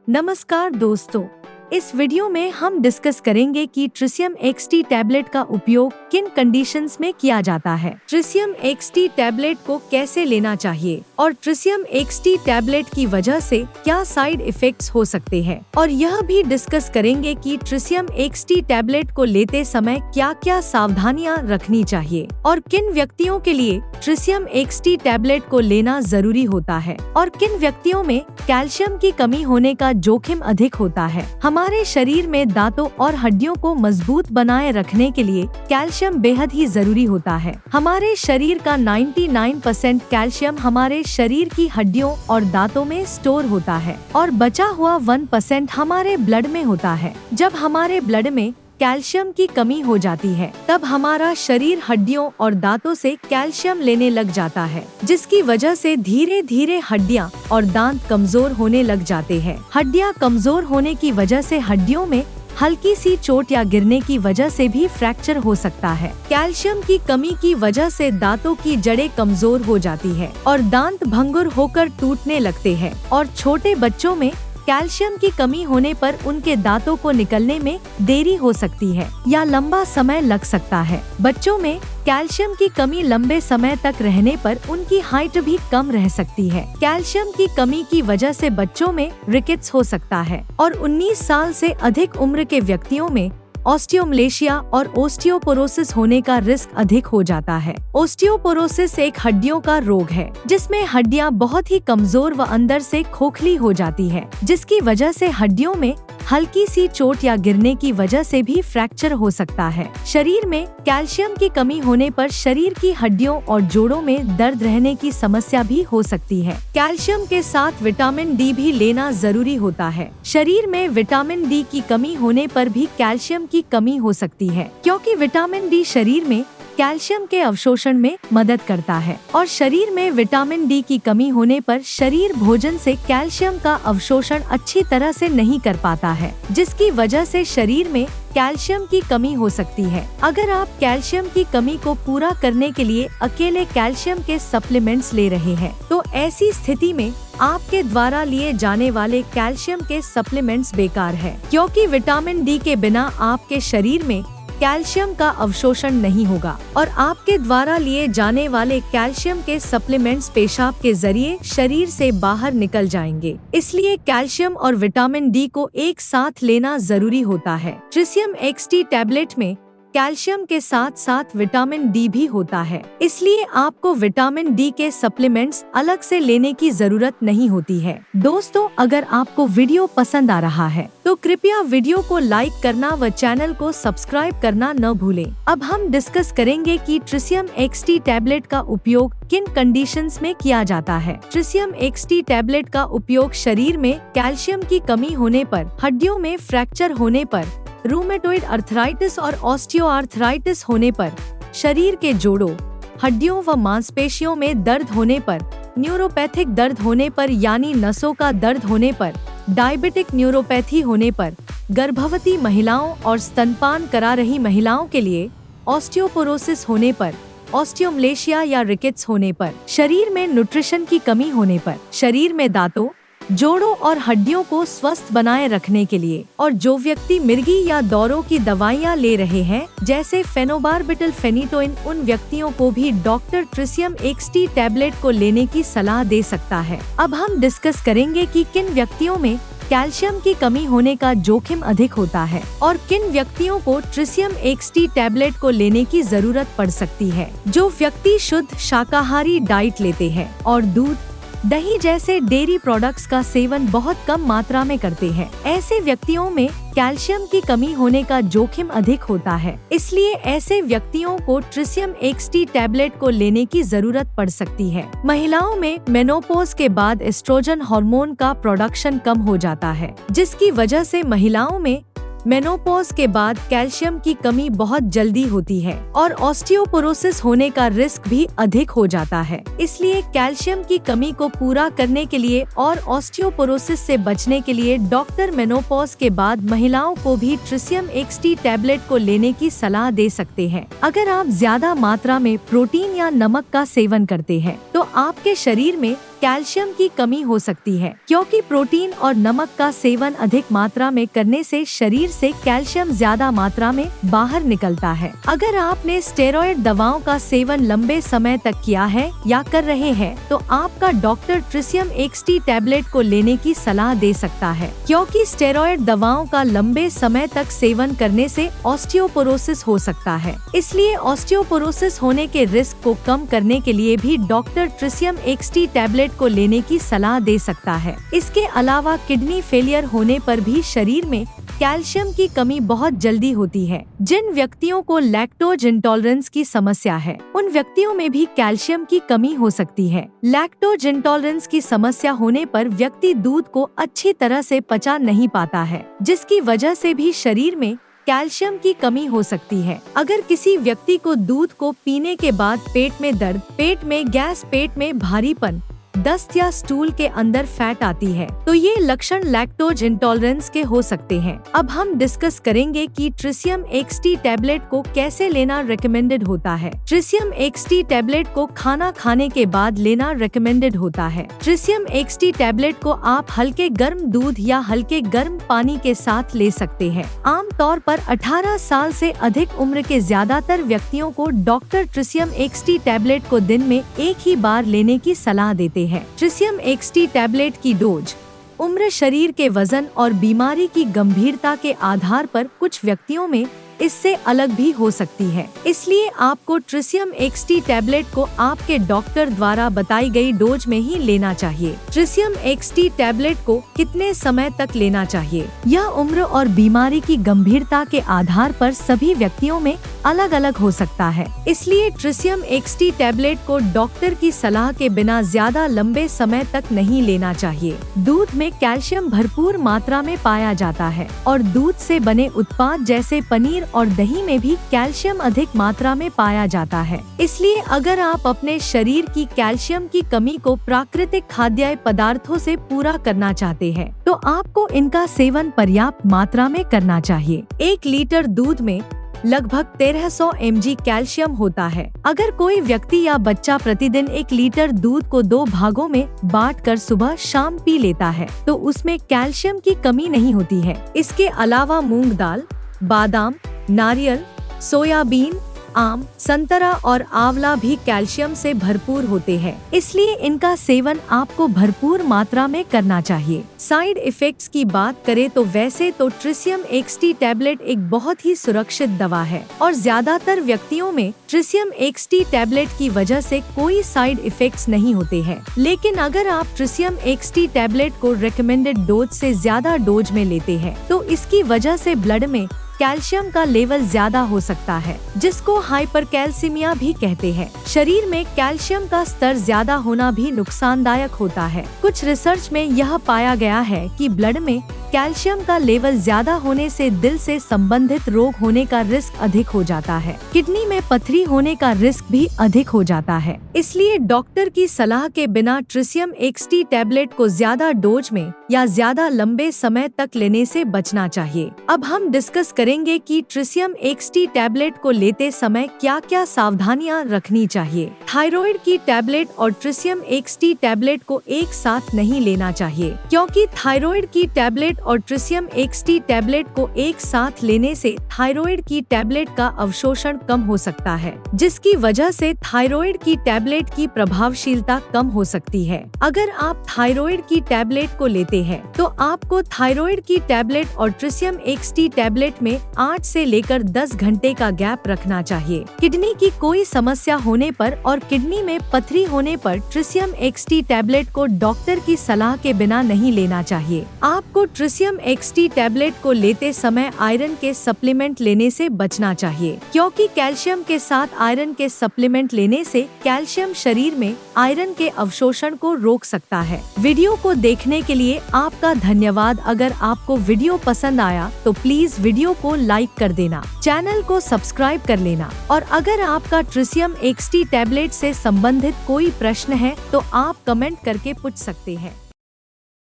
नमस्कार दोस्तों, इस वीडियो में हम डिस्कस करेंगे कि ट्रिसियम एक्सटी टैबलेट का उपयोग किन कंडीशंस में किया जाता है, ट्रिसियम एक्सटी टैबलेट को कैसे लेना चाहिए और ट्रिसियम एक्सटी टैबलेट की वजह से क्या साइड इफेक्ट्स हो सकते हैं। और यह भी डिस्कस करेंगे कि ट्रिसियम एक्सटी टैबलेट को लेते समय क्या क्या सावधानियां रखनी चाहिए और किन व्यक्तियों के लिए ट्रिसियम एक्सटी टैबलेट को लेना जरूरी होता है और किन व्यक्तियों में कैल्शियम की कमी होने का जोखिम अधिक होता है। हमारे शरीर में दांतों और हड्डियों को मजबूत बनाए रखने के लिए कैल्शियम बेहद ही जरूरी होता है। हमारे शरीर का 99% कैल्शियम हमारे शरीर की हड्डियों और दांतों में स्टोर होता है और बचा हुआ 1% हमारे ब्लड में होता है। जब हमारे ब्लड में कैल्शियम की कमी हो जाती है तब हमारा शरीर हड्डियों और दांतों से कैल्शियम लेने लग जाता है, जिसकी वजह से धीरे धीरे हड्डियां और दांत कमजोर होने लग जाते हैं। हड्डियां कमजोर होने की वजह से हड्डियों में हल्की सी चोट या गिरने की वजह से भी फ्रैक्चर हो सकता है। कैल्शियम की कमी की वजह से दांतों की जड़ें कमजोर हो जाती है और दांत भंगुर होकर टूटने लगते हैं और छोटे बच्चों में कैल्शियम की कमी होने पर उनके दांतों को निकलने में देरी हो सकती है या लंबा समय लग सकता है। बच्चों में कैल्शियम की कमी लंबे समय तक रहने पर उनकी हाइट भी कम रह सकती है। कैल्शियम की कमी की वजह से बच्चों में रिकेट्स हो सकता है और 19 साल से अधिक उम्र के व्यक्तियों में ऑस्टियोमलेशिया और ओस्टियोपोरोसिस होने का रिस्क अधिक हो जाता है। ओस्टियोपोरोसिस एक हड्डियों का रोग है जिसमें हड्डियां बहुत ही कमजोर व अंदर से खोखली हो जाती है, जिसकी वजह से हड्डियों में हल्की सी चोट या गिरने की वजह से भी फ्रैक्चर हो सकता है। शरीर में कैल्शियम की कमी होने पर शरीर की हड्डियों और जोड़ों में दर्द रहने की समस्या भी हो सकती है। कैल्शियम के साथ विटामिन डी भी लेना जरूरी होता है। शरीर में विटामिन डी की कमी होने पर भी कैल्शियम की कमी हो सकती है, क्योंकि विटामिन डी शरीर में कैल्शियम के अवशोषण में मदद करता है और शरीर में विटामिन डी की कमी होने पर शरीर भोजन से कैल्शियम का अवशोषण अच्छी तरह से नहीं कर पाता है, जिसकी वजह से शरीर में कैल्शियम की कमी हो सकती है। अगर आप कैल्शियम की कमी को पूरा करने के लिए अकेले कैल्शियम के सप्लीमेंट्स ले रहे हैं तो ऐसी स्थिति में आपके द्वारा लिए जाने वाले कैल्शियम के सप्लीमेंट्स बेकार है, क्योंकि विटामिन डी के बिना आपके शरीर में कैल्शियम का अवशोषण नहीं होगा और आपके द्वारा लिए जाने वाले कैल्शियम के सप्लीमेंट्स पेशाब के जरिए शरीर से बाहर निकल जाएंगे। इसलिए कैल्शियम और विटामिन डी को एक साथ लेना जरूरी होता है। ट्रिसियम एक्सटी टैबलेट में कैल्शियम के साथ साथ विटामिन डी भी होता है, इसलिए आपको विटामिन डी के सप्लीमेंट्स अलग से लेने की जरूरत नहीं होती है। दोस्तों, अगर आपको वीडियो पसंद आ रहा है तो कृपया वीडियो को लाइक करना व चैनल को सब्सक्राइब करना न भूलें। अब हम डिस्कस करेंगे कि ट्रिसियम एक्सटी टैबलेट का उपयोग किन कंडीशंस में किया जाता है। ट्रिसियम एक्सटी टैबलेट का उपयोग शरीर में कैल्शियम की कमी होने पर, हड्डियों में फ्रैक्चर होने पर, रूमेटॉइड अर्थराइटिस और ऑस्टियोआर्थराइटिस होने पर, शरीर के जोड़ों, हड्डियों व मांसपेशियों में दर्द होने पर, न्यूरोपैथिक दर्द होने पर यानी नसों का दर्द होने पर, डायबिटिक न्यूरोपैथी होने पर, गर्भवती महिलाओं और स्तनपान करा रही महिलाओं के लिए ऑस्टियोपोरोसिस होने पर, ऑस्टियोमलेशिया या रिकेट्स होने पर, शरीर में न्यूट्रिशन की कमी होने पर, शरीर में दांतों, जोड़ों और हड्डियों को स्वस्थ बनाए रखने के लिए, और जो व्यक्ति मिर्गी या दौरों की दवाइयाँ ले रहे हैं जैसे फेनोबार्बिटल फेनिटोइन, उन व्यक्तियों को भी डॉक्टर ट्रिसियम एक्सटी टैबलेट को लेने की सलाह दे सकता है। अब हम डिस्कस करेंगे कि किन व्यक्तियों में कैल्शियम की कमी होने का जोखिम अधिक होता है और किन व्यक्तियों को ट्रिसियम एक्सटी टैबलेट को लेने की जरूरत पड़ सकती है। जो व्यक्ति शुद्ध शाकाहारी डाइट लेते हैं और दूध, दही जैसे डेयरी प्रोडक्ट्स का सेवन बहुत कम मात्रा में करते हैं, ऐसे व्यक्तियों में कैल्शियम की कमी होने का जोखिम अधिक होता है। इसलिए ऐसे व्यक्तियों को ट्रिसियम एक्सटी टैबलेट को लेने की जरूरत पड़ सकती है। महिलाओं में मेनोपॉज के बाद एस्ट्रोजन हार्मोन का प्रोडक्शन कम हो जाता है, जिसकी वजह से महिलाओं में मेनोपॉज के बाद कैल्शियम की कमी बहुत जल्दी होती है और ऑस्टियोपोरोसिस होने का रिस्क भी अधिक हो जाता है। इसलिए कैल्शियम की कमी को पूरा करने के लिए और ऑस्टियोपोरोसिस से बचने के लिए डॉक्टर मेनोपॉज के बाद महिलाओं को भी ट्रिसियम एक्सटी टैबलेट को लेने की सलाह दे सकते हैं। अगर आप ज्यादा मात्रा में प्रोटीन या नमक का सेवन करते हैं तो आपके शरीर में कैल्शियम की कमी हो सकती है, क्योंकि प्रोटीन और नमक का सेवन अधिक मात्रा में करने से शरीर से कैल्शियम ज्यादा मात्रा में बाहर निकलता है। अगर आपने स्टेरॉयड दवाओं का सेवन लंबे समय तक किया है या कर रहे हैं, तो आपका डॉक्टर ट्रिशियम XT टैबलेट को लेने की सलाह दे सकता है, क्योंकि स्टेरॉयड दवाओं का लंबे समय तक सेवन करने से ऑस्टियोपोरोसिस हो सकता है। इसलिए ऑस्टियोपोरोसिस होने के रिस्क को कम करने के लिए भी डॉक्टर ट्रिशियम XT टैबलेट को लेने की सलाह दे सकता है। इसके अलावा किडनी फेलियर होने पर भी शरीर में कैल्शियम की कमी बहुत जल्दी होती है। जिन व्यक्तियों को लैक्टोज इंटॉलरेंस की समस्या है, उन व्यक्तियों में भी कैल्शियम की कमी हो सकती है। लैक्टोज इंटॉलरेंस की समस्या होने पर व्यक्ति दूध को अच्छी तरह से पचा नहीं पाता है, जिसकी वजह से भी शरीर में कैल्शियम की कमी हो सकती है। अगर किसी व्यक्ति को दूध को पीने के बाद पेट में दर्द, पेट में गैस, पेट में भारीपन, दस्त या स्टूल के अंदर फैट आती है, तो ये लक्षण लैक्टोज इंटॉलरेंस के हो सकते हैं। अब हम डिस्कस करेंगे कि ट्रिशियम XT टैबलेट को कैसे लेना रिकमेंडेड होता है। ट्रिशियम XT टैबलेट को खाना खाने के बाद लेना रिकमेंडेड होता है। ट्रिशियम XT टैबलेट को आप हल्के गर्म दूध या हल्के गर्म पानी के साथ ले सकते हैं। आमतौर पर 18 साल से अधिक उम्र के ज्यादातर व्यक्तियों को डॉक्टर ट्रिशियम XT टैबलेट को दिन में एक ही बार लेने की सलाह देते हैं। ट्रिशियम XT टैबलेट की डोज उम्र, शरीर के वजन और बीमारी की गंभीरता के आधार पर कुछ व्यक्तियों में इससे अलग भी हो सकती है। इसलिए आपको ट्रिशियम XT टैबलेट को आपके डॉक्टर द्वारा बताई गई डोज में ही लेना चाहिए। ट्रिशियम XT टैबलेट को कितने समय तक लेना चाहिए, यह उम्र और बीमारी की गंभीरता के आधार पर सभी व्यक्तियों में अलग अलग हो सकता है। इसलिए ट्रिशियम XT टैबलेट को डॉक्टर की सलाह के बिना ज्यादा लंबे समय तक नहीं लेना चाहिए। दूध में कैल्शियम भरपूर मात्रा में पाया जाता है और दूध से बने उत्पाद जैसे पनीर और दही में भी कैल्शियम अधिक मात्रा में पाया जाता है। इसलिए अगर आप अपने शरीर की कैल्शियम की कमी को प्राकृतिक खाद्य पदार्थों से पूरा करना चाहते हैं, तो आपको इनका सेवन पर्याप्त मात्रा में करना चाहिए। 1 लीटर दूध में लगभग 1300 mg कैल्शियम होता है। अगर कोई व्यक्ति या बच्चा प्रतिदिन 1 लीटर दूध को 2 भागों में बांटकर सुबह शाम पी लेता है, तो उसमें कैल्शियम की कमी नहीं होती है। इसके अलावा मूंग दाल, बादाम, नारियल, सोयाबीन, आम, संतरा और आंवला भी कैल्शियम से भरपूर होते हैं। इसलिए इनका सेवन आपको भरपूर मात्रा में करना चाहिए। साइड इफेक्ट्स की बात करें तो वैसे तो ट्रिशियम XT टैबलेट एक बहुत ही सुरक्षित दवा है और ज्यादातर व्यक्तियों में ट्रिशियम XT टैबलेट की वजह से कोई साइड इफेक्ट्स नहीं होते हैं। लेकिन अगर आप ट्रिशियम XT टैबलेट को रिकमेंडेड डोज से ज्यादा डोज में लेते हैं, तो इसकी वजह से ब्लड में कैल्शियम का लेवल ज्यादा हो सकता है, जिसको हाइपरकैल्सीमिया भी कहते हैं। शरीर में कैल्शियम का स्तर ज्यादा होना भी नुकसानदायक होता है। कुछ रिसर्च में यह पाया गया है कि ब्लड में कैल्शियम का लेवल ज्यादा होने से दिल से संबंधित रोग होने का रिस्क अधिक हो जाता है। किडनी में पथरी होने का रिस्क भी अधिक हो जाता है। इसलिए डॉक्टर की सलाह के बिना ट्रिशियम XT टैबलेट को ज्यादा डोज में या ज्यादा लंबे समय तक लेने से बचना चाहिए। अब हम डिस्कस करेंगे कि ट्रिशियम XT टैबलेट को लेते समय क्या क्या सावधानियां रखनी चाहिए। थायराइड की टैबलेट और ट्रिशियम XT टैबलेट को एक साथ नहीं लेना चाहिए, क्योंकि थायराइड की टैबलेट और ट्रिशियम XT टैबलेट को एक साथ लेने से थायराइड की टैबलेट का अवशोषण कम हो सकता है, जिसकी वजह से थायराइड की टैबलेट की प्रभावशीलता कम हो सकती है। अगर आप थायराइड की टैबलेट को लेते हैं, तो आपको थायराइड की टैबलेट और ट्रिशियम XT टैबलेट में 8 से लेकर 10 घंटे का गैप रखना चाहिए। किडनी की कोई समस्या होने पर और किडनी में पथरी होने पर ट्रिशियम XT टैबलेट को डॉक्टर की सलाह के बिना नहीं लेना चाहिए। आपको ट्रिशियम XT टैबलेट को लेते समय आयरन के सप्लीमेंट लेने से बचना चाहिए, क्योंकि कैल्शियम के साथ आयरन के सप्लीमेंट लेने से कैल्शियम शरीर में आयरन के अवशोषण को रोक सकता है। वीडियो को देखने के लिए आपका धन्यवाद। अगर आपको वीडियो पसंद आया तो प्लीज वीडियो को लाइक कर देना, चैनल को सब्सक्राइब कर लेना, और अगर आपका ट्रिशियम XT टैबलेट से संबंधित कोई प्रश्न है तो आप कमेंट करके पूछ सकते हैं।